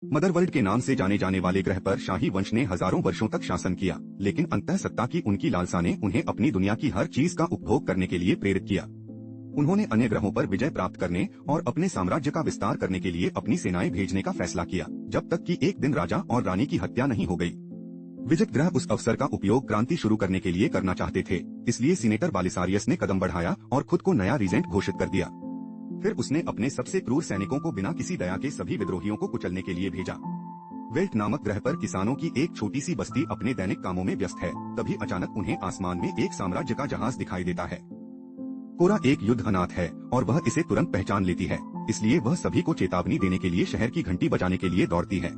मदरवर्ल्ड के नाम से जाने जाने वाले ग्रह पर शाही वंश ने हजारों वर्षों तक शासन किया, लेकिन अंतःसत्त्वा की उनकी लालसा ने उन्हें अपनी दुनिया की हर चीज का उपभोग करने के लिए प्रेरित किया। उन्होंने अन्य ग्रहों पर विजय प्राप्त करने और अपने साम्राज्य का विस्तार करने के लिए अपनी सेनाएं भेजने का फैसला किया, जब तक कि एक दिन राजा और रानी की हत्या नहीं हो गई। विजित ग्रह उस अवसर का उपयोग क्रांति शुरू करने के लिए करना चाहते थे, इसलिए सीनेटर बालिसारियस ने कदम बढ़ाया और खुद को नया रीजेंट घोषित कर दिया। फिर उसने अपने सबसे क्रूर सैनिकों को बिना किसी दया के सभी विद्रोहियों को कुचलने के लिए भेजा। वेल्ट नामक ग्रह पर किसानों की एक छोटी सी बस्ती अपने दैनिक कामों में व्यस्त है, तभी अचानक उन्हें आसमान में एक साम्राज्य का जहाज दिखाई देता है। कोरा एक युद्ध अनाथ है और वह इसे तुरंत पहचान लेती है, इसलिए वह सभी को चेतावनी देने के लिए शहर की घंटी बजाने के लिए दौड़ती है।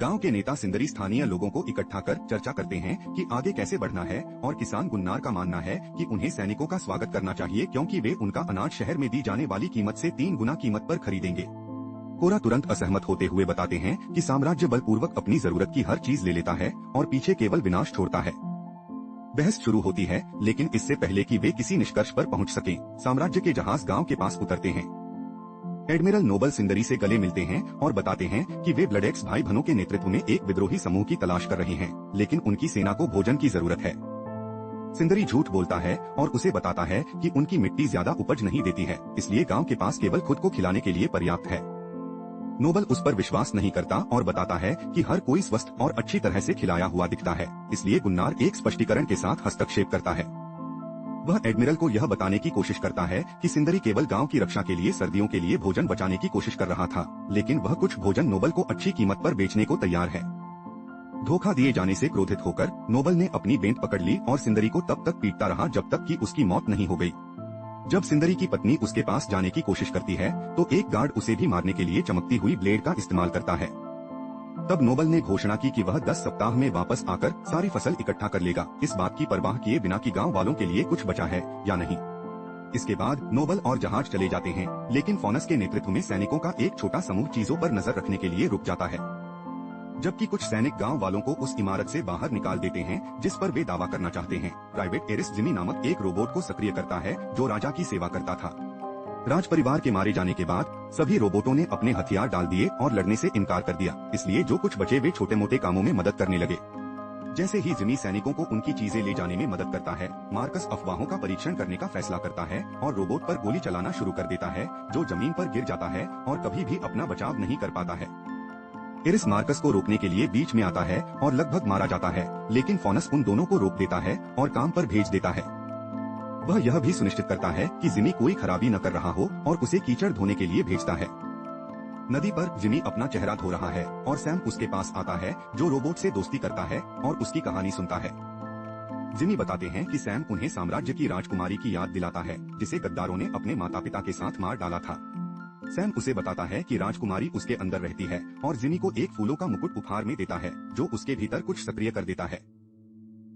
गांव के नेता सिंदरी स्थानीय लोगों को इकट्ठा कर चर्चा करते हैं कि आगे कैसे बढ़ना है, और किसान गुन्नार का मानना है कि उन्हें सैनिकों का स्वागत करना चाहिए क्योंकि वे उनका अनाज शहर में दी जाने वाली कीमत से 3 गुना कीमत पर खरीदेंगे। कोरा तुरंत असहमत होते हुए बताते हैं कि साम्राज्य बलपूर्वक अपनी जरूरत की हर चीज ले लेता है और पीछे केवल विनाश छोड़ता है। बहस शुरू होती है, लेकिन इससे पहले कि वे किसी निष्कर्ष पर पहुंच सकें, साम्राज्य के जहाज गांव के पास उतरते हैं। एडमिरल नोबल सिंदरी से गले मिलते हैं और बताते हैं कि वे ब्लडेक्स भाई बहनों के नेतृत्व में एक विद्रोही समूह की तलाश कर रहे हैं, लेकिन उनकी सेना को भोजन की जरूरत है। सिंदरी झूठ बोलता है और उसे बताता है कि उनकी मिट्टी ज्यादा उपज नहीं देती है, इसलिए गांव के पास केवल खुद को खिलाने के लिए पर्याप्त है। नोबल उस पर विश्वास नहीं करता और बताता है कि हर कोई स्वस्थ और अच्छी तरह से खिलाया हुआ दिखता है, इसलिए गुन्नार एक स्पष्टीकरण के साथ हस्तक्षेप करता है। वह एडमिरल को यह बताने की कोशिश करता है कि सिंदरी केवल गांव की रक्षा के लिए सर्दियों के लिए भोजन बचाने की कोशिश कर रहा था, लेकिन वह कुछ भोजन नोबल को अच्छी कीमत पर बेचने को तैयार है। धोखा दिए जाने से क्रोधित होकर नोबल ने अपनी बेंट पकड़ ली और सिंदरी को तब तक पीटता रहा जब तक कि उसकी मौत नहीं हो गई। जब सिंदरी की पत्नी उसके पास जाने की कोशिश करती है तो एक गार्ड उसे भी मारने के लिए चमकती हुई ब्लेड का इस्तेमाल करता है। तब नोबल ने घोषणा की कि वह 10 सप्ताह में वापस आकर सारी फसल इकट्ठा कर लेगा, इस बात की परवाह किए बिना कि गांव वालों के लिए कुछ बचा है या नहीं। इसके बाद नोबल और जहाज चले जाते हैं, लेकिन फॉनस के नेतृत्व में सैनिकों का एक छोटा समूह चीजों पर नजर रखने के लिए रुक जाता है, जबकि कुछ सैनिक गांव वालों को उस इमारत से बाहर निकाल देते हैं जिस पर वे दावा करना चाहते हैं। प्राइवेट एरिस जिमी नामक एक रोबोट को सक्रिय करता है जो राजा की सेवा करता था। राज परिवार के मारे जाने के बाद सभी रोबोटों ने अपने हथियार डाल दिए और लड़ने से इनकार कर दिया, इसलिए जो कुछ बचे वे छोटे मोटे कामों में मदद करने लगे। जैसे ही जिमी सैनिकों को उनकी चीजें ले जाने में मदद करता है, मार्कस अफवाहों का परीक्षण करने का फैसला करता है और रोबोट पर गोली चलाना शुरू कर देता है, जो जमीन पर गिर जाता है और कभी भी अपना बचाव नहीं कर पाता है। एरिस मार्कस को रोकने के लिए बीच में आता है और लगभग मारा जाता है, लेकिन फॉनस उन दोनों को रोक देता है और काम पर भेज देता है। वह यह भी सुनिश्चित करता है कि जिमी कोई खराबी न कर रहा हो और उसे कीचड़ धोने के लिए भेजता है। नदी पर जिमी अपना चेहरा धो रहा है और सैम उसके पास आता है जो रोबोट से दोस्ती करता है और उसकी कहानी सुनता है। जिमी बताते हैं कि सैम उन्हें साम्राज्य की राजकुमारी की याद दिलाता है जिसे गद्दारों ने अपने माता पिता के साथ मार डाला था। सैम उसे बताता है कि राजकुमारी उसके अंदर रहती है और जिमी को एक फूलों का मुकुट उपहार में देता है जो उसके भीतर कुछ सक्रिय कर देता है।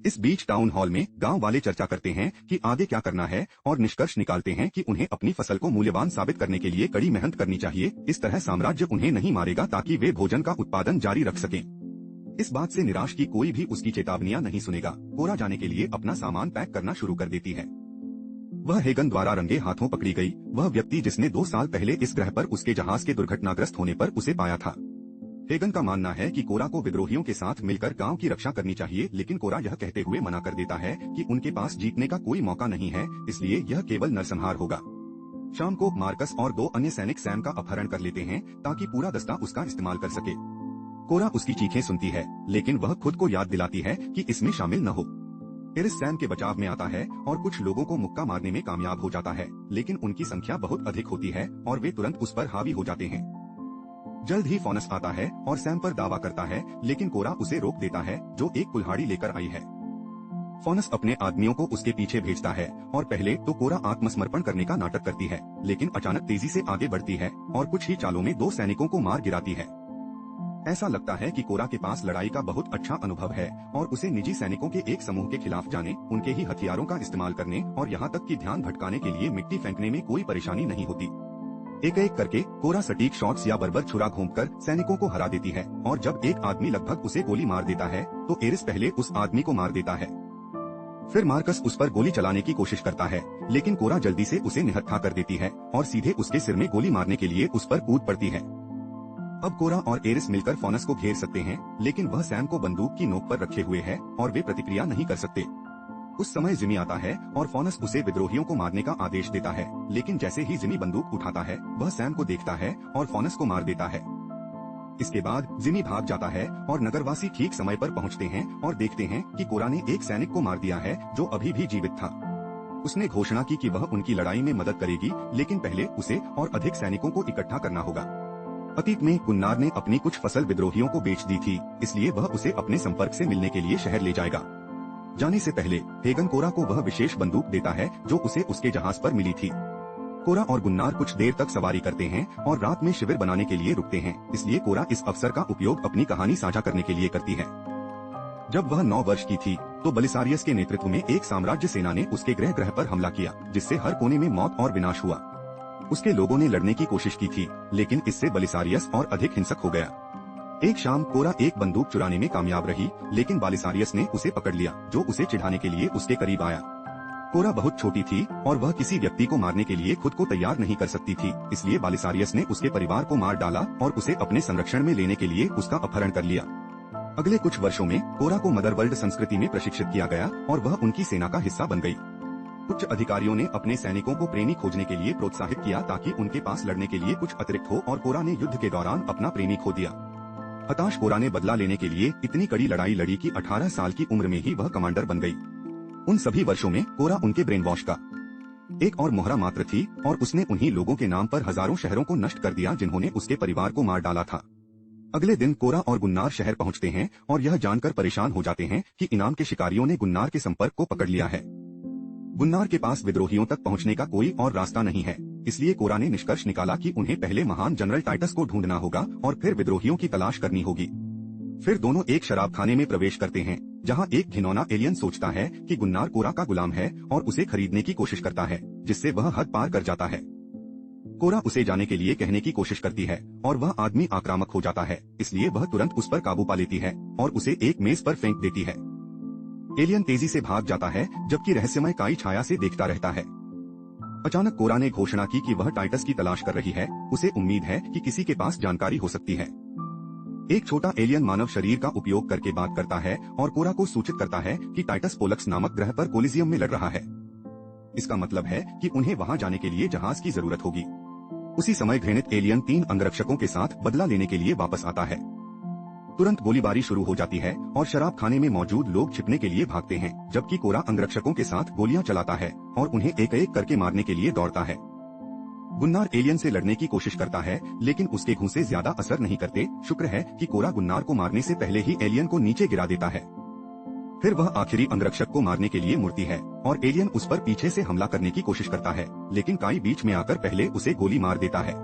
इस बीच टाउन हॉल में गांव वाले चर्चा करते हैं कि आगे क्या करना है और निष्कर्ष निकालते हैं कि उन्हें अपनी फसल को मूल्यवान साबित करने के लिए कड़ी मेहनत करनी चाहिए। इस तरह साम्राज्य उन्हें नहीं मारेगा ताकि वे भोजन का उत्पादन जारी रख सकें। इस बात से निराश की कोई भी उसकी चेतावनियां नहीं सुनेगा। कोरा जाने के लिए अपना सामान पैक करना शुरू कर देती है। वह हेगन द्वारा रंगे हाथों पकड़ी गई, वह व्यक्ति जिसने 2 साल पहले इस ग्रह पर उसके जहाज के दुर्घटनाग्रस्त होने पर उसे पाया था। हेगन का मानना है कि कोरा को विद्रोहियों के साथ मिलकर गांव की रक्षा करनी चाहिए, लेकिन कोरा यह कहते हुए मना कर देता है कि उनके पास जीतने का कोई मौका नहीं है, इसलिए यह केवल नरसंहार होगा। शाम को मार्कस और 2 अन्य सैनिक सैम का अपहरण कर लेते हैं ताकि पूरा दस्ता उसका इस्तेमाल कर सके। कोरा उसकी चीखें सुनती है, लेकिन वह खुद को याद दिलाती है कि इसमें शामिल न हो। एरिस सैम के बचाव में आता है और कुछ लोगों को मुक्का मारने में कामयाब हो जाता है, लेकिन उनकी संख्या बहुत अधिक होती है और वे तुरंत उस पर हावी हो जाते हैं। जल्द ही फॉनस आता है और सैम पर दावा करता है, लेकिन कोरा उसे रोक देता है जो एक कुल्हाड़ी लेकर आई है। फॉनस अपने आदमियों को उसके पीछे भेजता है और पहले तो कोरा आत्मसमर्पण करने का नाटक करती है, लेकिन अचानक तेजी से आगे बढ़ती है और कुछ ही चालों में 2 सैनिकों को मार गिराती है। ऐसा लगता है कि कोरा के पास लड़ाई का बहुत अच्छा अनुभव है और उसे निजी सैनिकों के एक समूह के खिलाफ जाने, उनके ही हथियारों का इस्तेमाल करने और यहाँ तक कि ध्यान भटकाने के लिए मिट्टी फेंकने में कोई परेशानी नहीं होती। एक एक करके कोरा सटीक शॉट्स या बर्बर छुरा घूमकर सैनिकों को हरा देती है और जब एक आदमी लगभग उसे गोली मार देता है तो एरिस पहले उस आदमी को मार देता है। फिर मार्कस उस पर गोली चलाने की कोशिश करता है, लेकिन कोरा जल्दी से उसे निहत्था कर देती है और सीधे उसके सिर में गोली मारने के लिए उस पर कूद पड़ती है। अब कोरा और एरिस मिलकर फॉनस को घेर सकते हैं, लेकिन वह सैम को बंदूक की नोक पर रखे हुए है और वे प्रतिक्रिया नहीं कर सकते। उस समय जिमी आता है और फॉनस उसे विद्रोहियों को मारने का आदेश देता है, लेकिन जैसे ही जिमी बंदूक उठाता है वह सैम को देखता है और फॉनस को मार देता है। इसके बाद जिमी भाग जाता है और नगरवासी ठीक समय पर पहुंचते हैं और देखते हैं कि कोरा ने एक सैनिक को मार दिया है जो अभी भी जीवित था। उसने घोषणा की कि वह उनकी लड़ाई में मदद करेगी, लेकिन पहले उसे और अधिक सैनिकों को इकट्ठा करना होगा। अतीत में गुन्नार ने अपनी कुछ फसल विद्रोहियों को बेच दी थी, इसलिए वह उसे अपने संपर्क से मिलने के लिए शहर ले जाएगा। जाने से पहले हेगन कोरा को वह विशेष बंदूक देता है जो उसे उसके जहाज पर मिली थी। कोरा और गुन्नार कुछ देर तक सवारी करते हैं और रात में शिविर बनाने के लिए रुकते हैं, इसलिए कोरा इस अवसर का उपयोग अपनी कहानी साझा करने के लिए करती है। जब वह 9 वर्ष की थी तो बलिसारियस के नेतृत्व में एक साम्राज्य सेना ने उसके ग्रह पर हमला किया, जिससे हर कोने में मौत और विनाश हुआ। उसके लोगों ने लड़ने की कोशिश की थी, लेकिन इससे बलिसारियस और अधिक हिंसक हो गया। एक शाम कोरा एक बंदूक चुराने में कामयाब रही, लेकिन बालिसारियस ने उसे पकड़ लिया, जो उसे चिढ़ाने के लिए उसके करीब आया। कोरा बहुत छोटी थी और वह किसी व्यक्ति को मारने के लिए खुद को तैयार नहीं कर सकती थी, इसलिए बालिसारियस ने उसके परिवार को मार डाला और उसे अपने संरक्षण में लेने के लिए उसका अपहरण कर लिया। अगले कुछ वर्षों में कोरा को मदरवर्ल्ड संस्कृति में प्रशिक्षित किया गया और वह उनकी सेना का हिस्सा बन गई। उच्च अधिकारियों ने अपने सैनिकों को प्रेमी खोजने के लिए प्रोत्साहित किया ताकि उनके पास लड़ने के लिए कुछ अतिरिक्त हो, और कोरा ने युद्ध के दौरान अपना प्रेमी खो दिया। हताश कोरा ने बदला लेने के लिए इतनी कड़ी लड़ाई लड़ी कि 18 साल की उम्र में ही वह कमांडर बन गई। उन सभी वर्षों में कोरा उनके ब्रेन वॉश का एक और मोहरा मात्र थी और उसने उन्हीं लोगों के नाम पर हजारों शहरों को नष्ट कर दिया जिन्होंने उसके परिवार को मार डाला था। अगले दिन कोरा और गुन्नार शहर पहुंचते हैं और यह जानकर परेशान हो जाते हैं कि इनाम के शिकारियों ने गुन्नार के संपर्क को पकड़ लिया है। गुन्नार के पास विद्रोहियों तक पहुंचने का कोई और रास्ता नहीं है, इसलिए कोरा ने निष्कर्ष निकाला कि उन्हें पहले महान जनरल टाइटस को ढूंढना होगा और फिर विद्रोहियों की तलाश करनी होगी। फिर दोनों एक शराबखाने में प्रवेश करते हैं, जहां एक घिनौना एलियन सोचता है कि गुन्नार कोरा का गुलाम है और उसे खरीदने की कोशिश करता है, जिससे वह हद पार कर जाता है। कोरा उसे जाने के लिए कहने की कोशिश करती है और वह आदमी आक्रामक हो जाता है, इसलिए वह तुरंत उस पर काबू पा लेती है और उसे एक मेज पर फेंक देती है। एलियन तेजी से भाग जाता है, जबकि रहस्यमय काई छाया से देखता रहता है। अचानक कोरा ने घोषणा की कि वह टाइटस की तलाश कर रही है। उसे उम्मीद है कि किसी के पास जानकारी हो सकती है। एक छोटा एलियन मानव शरीर का उपयोग करके बात करता है और कोरा को सूचित करता है कि टाइटस पोलक्स नामक ग्रह पर कोलिजियम में लड़ रहा है। इसका मतलब है कि उन्हें वहां जाने के लिए जहाज की जरूरत होगी। उसी समय घृणित एलियन 3 अंगरक्षकों के साथ बदला लेने के लिए वापस आता है। तुरंत गोलीबारी शुरू हो जाती है और शराब खाने में मौजूद लोग छिपने के लिए भागते हैं, जबकि कोरा अंगरक्षकों के साथ गोलियां चलाता है और उन्हें एक एक करके मारने के लिए दौड़ता है। गुन्नार एलियन से लड़ने की कोशिश करता है, लेकिन उसके घूंसे ज्यादा असर नहीं करते। शुक्र है कि कोरा गुन्नार को मारने से पहले ही एलियन को नीचे गिरा देता है। फिर वह आखिरी अंगरक्षक को मारने के लिए मुड़ती है और एलियन उस पर पीछे से हमला करने की कोशिश करता है, लेकिन काई बीच में आकर पहले उसे गोली मार देता है।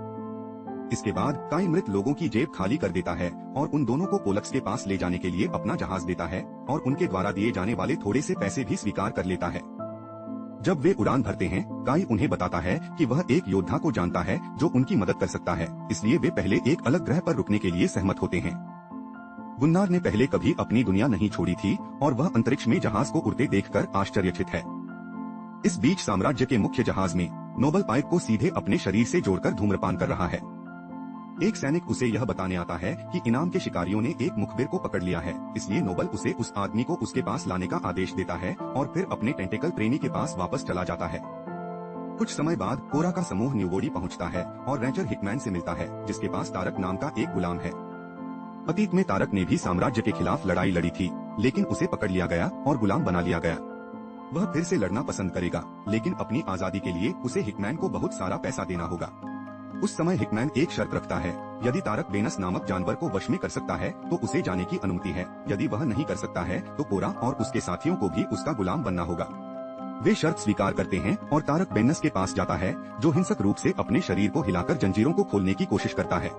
इसके बाद काई मृत लोगों की जेब खाली कर देता है और उन दोनों को पोलक्स के पास ले जाने के लिए अपना जहाज देता है और उनके द्वारा दिए जाने वाले थोड़े से पैसे भी स्वीकार कर लेता है। जब वे उड़ान भरते हैं, काई उन्हें बताता है कि वह एक योद्धा को जानता है जो उनकी मदद कर सकता है, इसलिए वे पहले एक अलग ग्रह पर रुकने के लिए सहमत होते हैं। गुन्नार ने पहले कभी अपनी दुनिया नहीं छोड़ी थी और वह अंतरिक्ष में जहाज को उड़ते देखकर आश्चर्यचकित है। इस बीच साम्राज्य के मुख्य जहाज में नोबल पाइप को सीधे अपने शरीर से जोड़कर धूम्रपान कर रहा है। एक सैनिक उसे यह बताने आता है कि इनाम के शिकारियों ने एक मुखबिर को पकड़ लिया है, इसलिए नोबल उसे उस आदमी को उसके पास लाने का आदेश देता है और फिर अपने टेंटेकल प्रेमी के पास वापस चला जाता है। कुछ समय बाद कोरा का समूह न्यूबोडी पहुंचता है और रैंचर हिकमैन से मिलता है, जिसके पास तारक नाम का एक गुलाम है। अतीत में तारक ने भी साम्राज्य के खिलाफ लड़ाई लड़ी थी, लेकिन उसे पकड़ लिया गया और गुलाम बना लिया गया। वह फिर से लड़ना पसंद करेगा, लेकिन अपनी आजादी के लिए उसे हिकमैन को बहुत सारा पैसा देना होगा। उस समय हिकमैन एक शर्त रखता है, यदि तारक बेनस नामक जानवर को वश में कर सकता है तो उसे जाने की अनुमति है। यदि वह नहीं कर सकता है तो कोरा और उसके साथियों को भी उसका गुलाम बनना होगा। वे शर्त स्वीकार करते हैं और तारक बेनस के पास जाता है, जो हिंसक रूप से अपने शरीर को हिलाकर जंजीरों को खोलने की कोशिश करता है।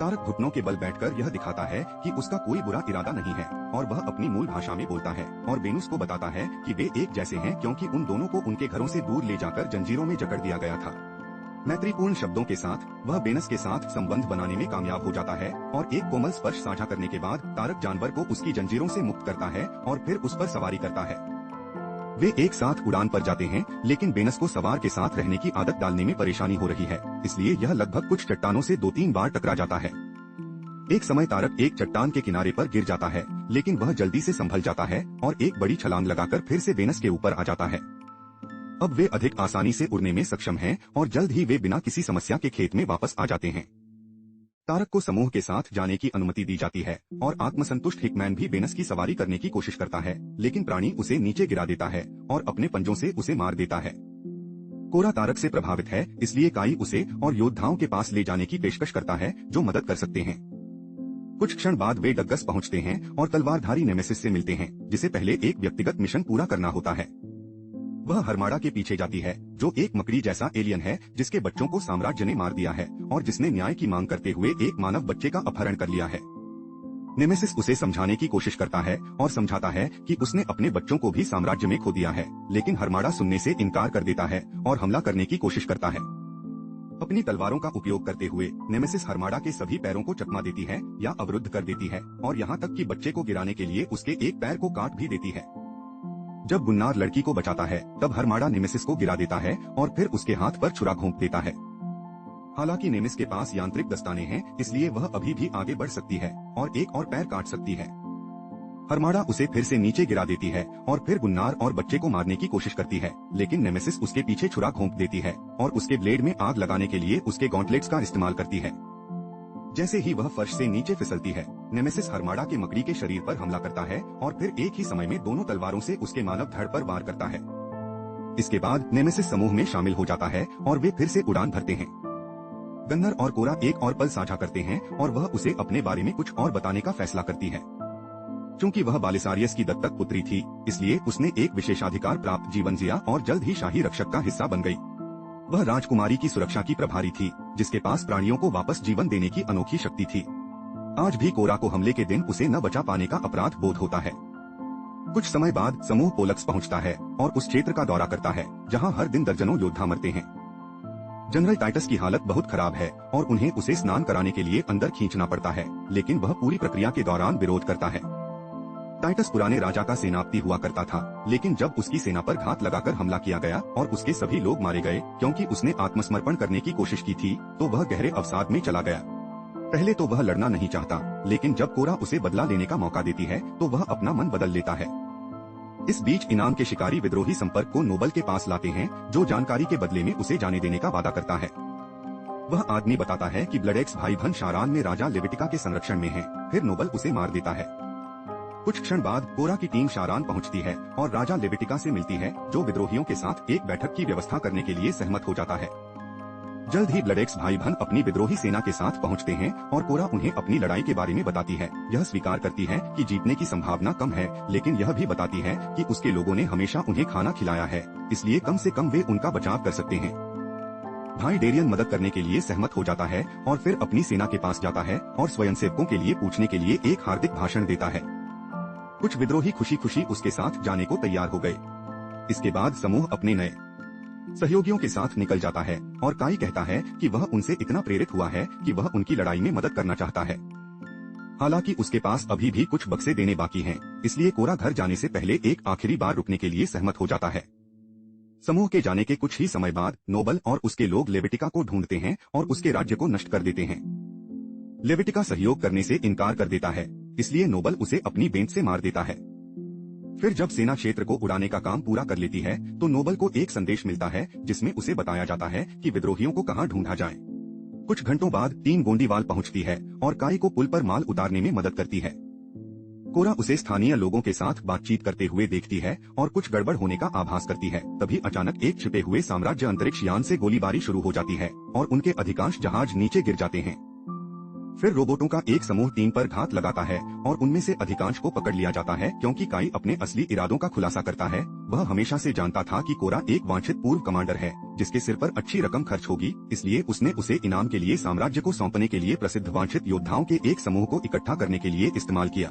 तारक घुटनों के बल बैठकर यह दिखाता है कि उसका कोई बुरा इरादा नहीं है और वह अपनी मूल भाषा में बोलता है और बेनुस को बताता है कि वे एक जैसे हैं क्योंकि उन दोनों को उनके घरों से दूर ले जाकर जंजीरों में जकड़ दिया गया था। मैत्रीपूर्ण शब्दों के साथ वह बेनस के साथ संबंध बनाने में कामयाब हो जाता है और एक कोमल स्पर्श साझा करने के बाद तारक जानवर को उसकी जंजीरों से मुक्त करता है और फिर उस पर सवारी करता है। वे एक साथ उड़ान पर जाते हैं, लेकिन बेनस को सवार के साथ रहने की आदत डालने में परेशानी हो रही है, इसलिए यह लगभग कुछ चट्टानों से 2-3 बार टकरा जाता है। एक समय तारक एक चट्टान के किनारे पर गिर जाता है, लेकिन वह जल्दी से संभल जाता है और एक बड़ी छलांग लगाकर फिर से वेनस के ऊपर आ जाता है। अब वे अधिक आसानी से उड़ने में सक्षम हैं और जल्द ही वे बिना किसी समस्या के खेत में वापस आ जाते हैं। तारक को समूह के साथ जाने की अनुमति दी जाती है और आत्मसंतुष्ट हिकमैन भी वेनस की सवारी करने की कोशिश करता है, लेकिन प्राणी उसे नीचे गिरा देता है और अपने पंजों से उसे मार देता है। कोरा तारक से प्रभावित है, इसलिए काई उसे और योद्धाओं के पास ले जाने की पेशकश करता है जो मदद कर सकते हैं। कुछ क्षण बाद वे डग्गस पहुंचते हैं और तलवारधारी नेमेसिस से मिलते हैं, जिसे पहले एक व्यक्तिगत मिशन पूरा करना होता है। वह हरमाड़ा के पीछे जाती है, जो एक मकड़ी जैसा एलियन है जिसके बच्चों को साम्राज्य ने मार दिया है और जिसने न्याय की मांग करते हुए एक मानव बच्चे का अपहरण कर लिया है। नेमेसिस उसे समझाने की कोशिश करता है और समझाता है कि उसने अपने बच्चों को भी साम्राज्य में खो दिया है, लेकिन हरमाड़ा सुनने से इनकार कर देता है और हमला करने की कोशिश करता है। अपनी तलवारों का उपयोग करते हुए नेमेसिस हरमाड़ा के सभी पैरों को चकमा देती है या अवरुद्ध कर देती है और यहाँ तक कि बच्चे को गिराने के लिए उसके एक पैर को काट भी देती है। जब गुन्नार लड़की को बचाता है, तब हरमाड़ा नेमेसिस को गिरा देता है और फिर उसके हाथ पर छुरा घोंप देता है। हालांकि नेमिस के पास यांत्रिक दस्ताने हैं, इसलिए वह अभी भी आगे बढ़ सकती है और एक और पैर काट सकती है। हरमाड़ा उसे फिर से नीचे गिरा देती है और फिर गुन्नार और बच्चे को मारने की कोशिश करती है, लेकिन नेमेसिस उसके पीछे छुरा घोंप देती है और उसके ब्लेड में आग लगाने के लिए उसके गॉन्टलेट्स का इस्तेमाल करती है। जैसे ही वह फर्श से नीचे फिसलती है, नेमेसिस हरमाड़ा के मकड़ी के शरीर पर हमला करता है और फिर एक ही समय में दोनों तलवारों से उसके मानव धड़ पर वार करता है। इसके बाद नेमेसिस समूह में शामिल हो जाता है और वे फिर से उड़ान भरते हैं। गन्नर और कोरा एक और पल साझा करते हैं और वह उसे अपने बारे में कुछ और बताने का फैसला करती है। क्योंकि वह बालिसारियस की दत्तक पुत्री थी, इसलिए उसने एक विशेषाधिकार प्राप्त जीवन जिया और जल्द ही शाही रक्षक का हिस्सा बन गई। वह राजकुमारी की सुरक्षा की प्रभारी थी, जिसके पास प्राणियों को वापस जीवन देने की अनोखी शक्ति थी। आज भी कोरा को हमले के दिन उसे न बचा पाने का अपराध बोध होता है। कुछ समय बाद समूह पोलक्स पहुंचता है और उस क्षेत्र का दौरा करता है जहां हर दिन दर्जनों योद्धा मरते हैं। जनरल टाइटस की हालत बहुत खराब है और उन्हें उसे स्नान कराने के लिए अंदर खींचना पड़ता है, लेकिन वह पूरी प्रक्रिया के दौरान विरोध करता है। टाइटस पुराने राजा का सेनापति हुआ करता था, लेकिन जब उसकी सेना पर घात लगाकर हमला किया गया और उसके सभी लोग मारे गए क्योंकि उसने आत्मसमर्पण करने की कोशिश की थी, तो वह गहरे अवसाद में चला गया। पहले तो वह लड़ना नहीं चाहता, लेकिन जब कोरा उसे बदला लेने का मौका देती है तो वह अपना मन बदल लेता है। इस बीच इनाम के शिकारी विद्रोही संपर्क को नोबल के पास लाते हैं, जो जानकारी के बदले में उसे जाने देने का वादा करता है। वह आदमी बताता है कि ब्लडेक्स भाई बहन शारान में राजा लेविटिका के संरक्षण में है। फिर नोबल उसे मार देता है। कुछ क्षण बाद कोरा की टीम शारान पहुंचती है और राजा लेविटिका से मिलती है, जो विद्रोहियों के साथ एक बैठक की व्यवस्था करने के लिए सहमत हो जाता है। जल्द ही ब्लडेक्स भाई बहन अपनी विद्रोही सेना के साथ पहुंचते हैं और कोरा उन्हें अपनी लड़ाई के बारे में बताती है। यह स्वीकार करती है कि जीतने की संभावना कम है, लेकिन यह भी बताती है कि उसके लोगों ने हमेशा उन्हें खाना खिलाया है, इसलिए कम से कम वे उनका बचाव कर सकते हैं। भाई डेरियन मदद करने के लिए सहमत हो जाता है और फिर अपनी सेना के पास जाता है और स्वयंसेवकों के लिए पूछने के लिए एक हार्दिक भाषण देता है। कुछ विद्रोही खुशी खुशी उसके साथ जाने को तैयार हो गए। इसके बाद समूह अपने नए सहयोगियों के साथ निकल जाता है और काई कहता है कि वह उनसे इतना प्रेरित हुआ है कि वह उनकी लड़ाई में मदद करना चाहता है। हालांकि उसके पास अभी भी कुछ बक्से देने बाकी हैं, इसलिए कोरा घर जाने से पहले एक आखिरी बार रुकने के लिए सहमत हो जाता है। समूह के जाने के कुछ ही समय बाद नोबल और उसके लोग लेविटिका को ढूंढते हैं और उसके राज्य को नष्ट कर देते हैं। लेविटिका सहयोग करने से इनकार कर देता है, इसलिए नोबल उसे अपनी बेंत से मार देता है। फिर जब सेना क्षेत्र को उड़ाने का काम पूरा कर लेती है, तो नोबल को एक संदेश मिलता है जिसमें उसे बताया जाता है कि विद्रोहियों को कहां ढूंढा जाए। कुछ घंटों बाद टीम गोंडीवाल पहुंचती है और काई को पुल पर माल उतारने में मदद करती है। कोरा उसे स्थानीय लोगों के साथ बातचीत करते हुए देखती है और कुछ गड़बड़ होने का आभास करती है। तभी अचानक एक छिपे हुए साम्राज्य अंतरिक्ष यान से गोलीबारी शुरू हो जाती है और उनके अधिकांश जहाज नीचे गिर जाते हैं। फिर रोबोटों का एक समूह टीम पर घात लगाता है और उनमें से अधिकांश को पकड़ लिया जाता है, क्योंकि काई अपने असली इरादों का खुलासा करता है। वह हमेशा से जानता था कि कोरा एक वांछित पूर्व कमांडर है जिसके सिर पर अच्छी रकम खर्च होगी, इसलिए उसने उसे इनाम के लिए साम्राज्य को सौंपने के लिए प्रसिद्ध वांछित योद्धाओं के एक समूह को इकट्ठा करने के लिए इस्तेमाल किया।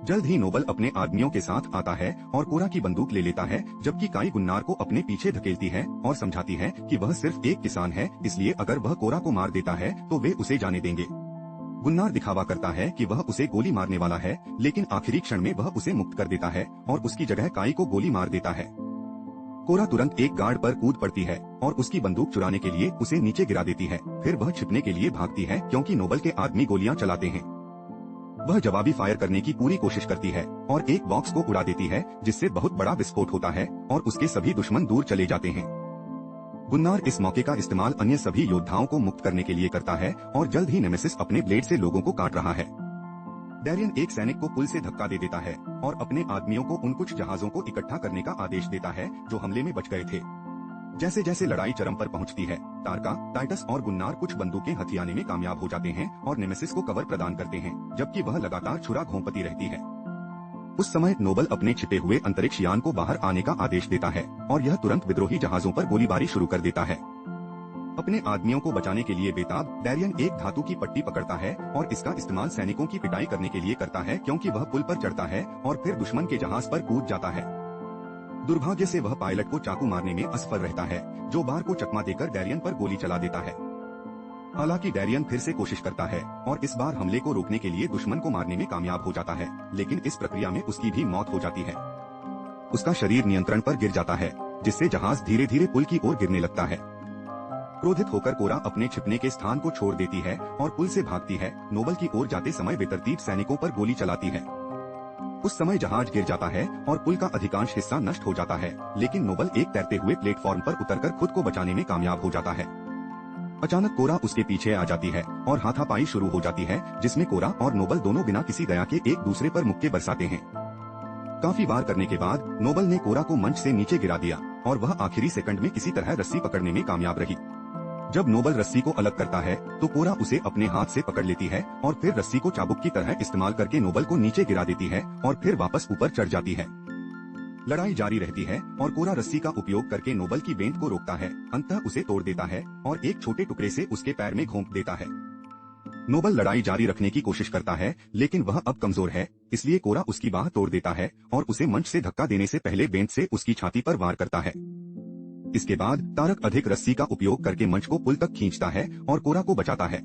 जल्द ही नोबल अपने आदमियों के साथ आता है और कोरा की बंदूक ले लेता है, जबकि काई गुन्नार को अपने पीछे धकेलती है और समझाती है कि वह सिर्फ एक किसान है, इसलिए अगर वह कोरा को मार देता है तो वे उसे जाने देंगे। गुन्नार दिखावा करता है कि वह उसे गोली मारने वाला है, लेकिन आखिरी क्षण में वह उसे मुक्त कर देता है और उसकी जगह काई को गोली मार देता है। कोरा तुरंत एक गार्ड पर कूद पड़ती है और उसकी बंदूक चुराने के लिए उसे नीचे गिरा देती है। फिर वह छिपने के लिए भागती है, क्योंकि नोबल के आदमी गोलियां चलाते हैं। वह जवाबी फायर करने की पूरी कोशिश करती है और एक बॉक्स को उड़ा देती है, जिससे बहुत बड़ा विस्फोट होता है और उसके सभी दुश्मन दूर चले जाते हैं। गुन्नार इस मौके का इस्तेमाल अन्य सभी योद्धाओं को मुक्त करने के लिए करता है और जल्द ही नेमेसिस अपने ब्लेड से लोगों को काट रहा है। डैरियन एक सैनिक को पुल से धक्का दे देता है और अपने आदमियों को उन कुछ जहाजों को इकट्ठा करने का आदेश देता है जो हमले में बच गए थे। जैसे जैसे लड़ाई चरम पर पहुंचती है, तारका, टाइटस और गुन्नार कुछ बंदूकें हथियाने में कामयाब हो जाते हैं और नेमेसिस को कवर प्रदान करते हैं, जबकि वह लगातार छुरा घोंपती रहती है। उस समय नोबल अपने छिपे हुए अंतरिक्ष यान को बाहर आने का आदेश देता है और यह तुरंत विद्रोही जहाजों पर गोलीबारी शुरू कर देता है। अपने आदमियों को बचाने के लिए बेताब, डैरियन एक धातु की पट्टी पकड़ता है और इसका इस्तेमाल सैनिकों की पिटाई करने के लिए करता है, क्योंकि वह पुल पर चढ़ता है और फिर दुश्मन के जहाज पर कूद जाता है। दुर्भाग्य से वह पायलट को चाकू मारने में असफल रहता है, जो बार को चकमा देकर डैरियन पर गोली चला देता है। हालांकि डैरियन फिर से कोशिश करता है और इस बार हमले को रोकने के लिए दुश्मन को मारने में कामयाब हो जाता है, लेकिन इस प्रक्रिया में उसकी भी मौत हो जाती है। उसका शरीर नियंत्रण पर गिर जाता है, जिससे जहाज धीरे धीरे पुल की ओर गिरने लगता है। क्रोधित होकर कोरा अपने छिपने के स्थान को छोड़ देती है और पुल से भागती है। नोबल की ओर जाते समय बेतरतीब सैनिकों पर गोली चलाती है। उस समय जहाज गिर जाता है और पुल का अधिकांश हिस्सा नष्ट हो जाता है, लेकिन नोबल एक तैरते हुए प्लेटफॉर्म पर उतरकर खुद को बचाने में कामयाब हो जाता है। अचानक कोरा उसके पीछे आ जाती है और हाथापाई शुरू हो जाती है, जिसमें कोरा और नोबल दोनों बिना किसी दया के एक दूसरे पर मुक्के बरसाते हैं। काफी वार करने के बाद नोबल ने कोरा को मंच से नीचे गिरा दिया और वह आखिरी सेकंड में किसी तरह रस्सी पकड़ने में कामयाब रही। जब नोबल रस्सी को अलग करता है तो कोरा उसे अपने हाथ से पकड़ लेती है और फिर रस्सी को चाबुक की तरह इस्तेमाल करके नोबल को नीचे गिरा देती है और फिर वापस ऊपर चढ़ जाती है। लड़ाई जारी रहती है और कोरा रस्सी का उपयोग करके नोबल की बेंत को रोकता है, अंततः उसे तोड़ देता है और एक छोटे टुकड़े से उसके पैर में घोंप देता है। नोबल लड़ाई जारी रखने की कोशिश करता है, लेकिन वह अब कमजोर है, इसलिए कोरा उसकी बाह तोड़ देता है और उसे मंच से धक्का देने से पहले बेंत से उसकी छाती पर वार करता है। इसके बाद तारक अधिक रस्सी का उपयोग करके मंच को पुल तक खींचता है और कोरा को बचाता है।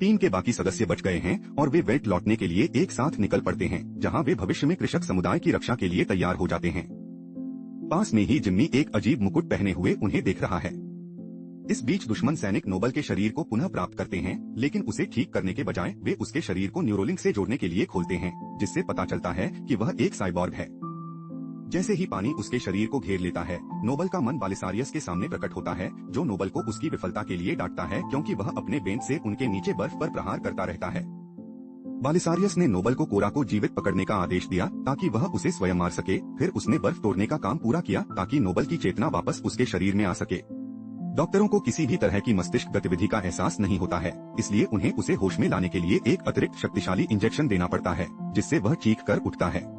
टीम के बाकी सदस्य बच गए हैं और वे वेट लौटने के लिए एक साथ निकल पड़ते हैं, जहां वे भविष्य में कृषक समुदाय की रक्षा के लिए तैयार हो जाते हैं। पास में ही जिम्मी एक अजीब मुकुट पहने हुए उन्हें देख रहा है। इस बीच दुश्मन सैनिक नोबल के शरीर को पुनः प्राप्त करते हैं, लेकिन उसे ठीक करने के बजाय वे उसके शरीर को न्यूरोलिंक से जोड़ने के लिए खोलते हैं, जिससे पता चलता है कि वह एक साइबॉर्ग है। जैसे ही पानी उसके शरीर को घेर लेता है, नोबल का मन बालिसारियस के सामने प्रकट होता है, जो नोबल को उसकी विफलता के लिए डांटता है, क्योंकि वह अपने बेंत से उनके नीचे बर्फ पर प्रहार करता रहता है। बालिसारियस ने नोबल को कोरा को जीवित पकड़ने का आदेश दिया ताकि वह उसे स्वयं मार सके। फिर उसने बर्फ तोड़ने का काम पूरा किया ताकि नोबल की चेतना वापस उसके शरीर में आ सके। डॉक्टरों को किसी भी तरह की मस्तिष्क गतिविधि का एहसास नहीं होता है, इसलिए उन्हें उसे होश में लाने के लिए एक अतिरिक्त शक्तिशाली इंजेक्शन देना पड़ता है, जिससे वह चीख कर उठता है।